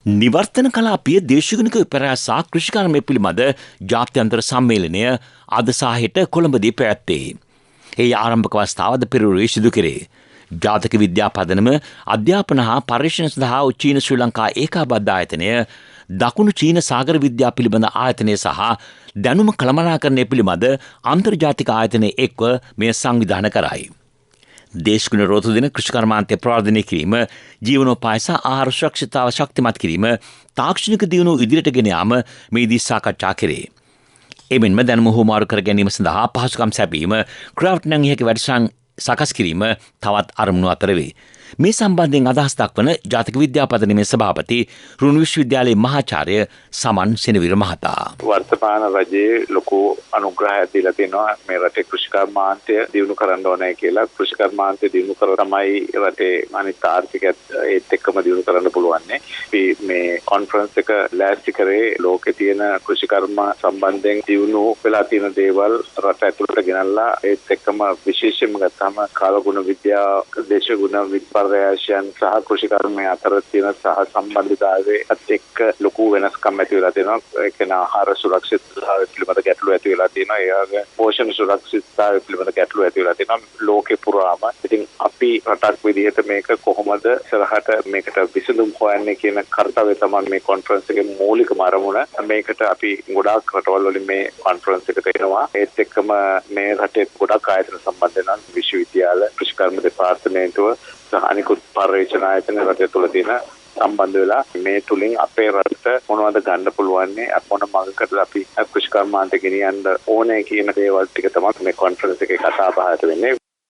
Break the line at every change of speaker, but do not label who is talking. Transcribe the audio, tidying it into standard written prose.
නිවර්තන කලාපීය දේශගුණික පෙරැස්සා කෘෂිකර්මය පිළිබඳ ජාත්‍යන්තර සම්මේලනය අද සාහෙට කොළඹදී පැවැත්වේ. ඒ ආරම්භක අවස්ථාවද පෙරවරුවේ සිදු කෙරේ. ජාතක විද්‍යා පදනම අධ්‍යාපන හා පර්යේෂණ සඳහා චීන ශ්‍රී ලංකා ඒකාබද්ධ ආයතනය, දකුණු චීන සාගර විද්‍යා පිළිබඳ ආයතනය සහ දැනුම කළමනාකරණය පිළිබඳ අන්තර්ජාතික ආයතනය එක්ව මෙය සංවිධානය කරයි. දේශගුණ රෝතු දෙන කෘෂිකර්මාන්තය ප්‍රවර්ධනය කිරීම, ජීවනෝපාය සහ ආහාර සුරක්ෂිතතාව ශක්තිමත් කිරීම, තාක්ෂණික දියුණුව ඉදිරියට ගෙන යාම මේදී සාකච්ඡා කෙරේ. එමෙන්ම දැනුම හුවමාරු කර ගැනීම සඳහා පහසුකම් සැපීම, ක්‍රාෆ්ට් නැංගියක වැඩසටහන් සකස් කිරීම තවත් අරමුණු අතර වේ. මේ සම්බන්ධයෙන් අදහස් දක්වන ජාතික විද්‍යා පදනමේ සභාපති රුණු විශ්වවිද්‍යාලයේ මහාචාර්ය සමන් සෙනවිර මහතා.
වර්තමාන රජයේ ලොකු අනුග්‍රහයක් දීලා තියෙනවා මේ රටේ කෘෂිකර්මාන්තය දියුණු කරන්න ඕනේ කියලා. කෘෂිකර්මාන්තය දියුණු කරලා තමයි රටේ අනිත් ආර්ථිකයත් ඒත් එක්කම දියුණු කරන්න පුළුවන්. අපි මේ කොන්ෆරන්ස් එක ලෑස්ති කරේ ලෝකේ තියෙන කෘෂිකර්ම සම්බන්ධයෙන් දියුණු වෙලා තියෙන දේවල් රට ඇතුළට ගෙනල්ලා ඒත් එක්කම විශේෂයෙන්ම ගත්තාම කාලගුණ විද්‍යාව, දේශගුණ පර්යායයන් සහ කෘෂිකර්මය අතර තියෙන සහ සම්බන්ධතාවයත් එක්ක ලොකු වෙනස්කම් ඇති වෙලා තියෙනවා. ඒ කියන්නේ ආහාර සුරක්ෂිතතාවය පිළිබඳ ගැටලු ඇති වෙලා තියෙනවා. ඒ වගේ පෝෂණ සුරක්ෂිතතාවය පිළිබඳ ගැටලු ඇති වෙලා තියෙනවා ලෝකේ පුරාම. ඉතින් අපි රටක් විදිහට මේක කොහොමද ඉස්සරහට මේකට විසඳුම් හොයන්නේ කියන කාර්යය තමයි මේ කොන්ෆරන්ස් එකේ මූලිකම අරමුණ. මේකට අපි ගොඩාක් රටවල් වලින් මේ කොන්ෆරන්ස් එකට එනවා. ඒත් එක්කම මේ රටේ ගොඩාක් ආයතන සම්බන්ධ වෙනවා. විශ්වවිද්‍යාල, කෘෂිකර්ම දෙපාර්තමේන්තුව සහ අනිකුත් පර්යේෂණ ආයතන රටේ තුල තියෙන සම්බන්ධ වෙලා මේ තුලින් අපේ රටට මොනවද ගන්න පුළුවන්, මොන මාර්ගයකටද අපි කෘෂිකර්මාන්තය ගෙනියන්න ඕනේ කියන දේවල් ටික තමයි මේ කොන්ෆරන්ස් එකේ කතා බහට වෙන්නේ.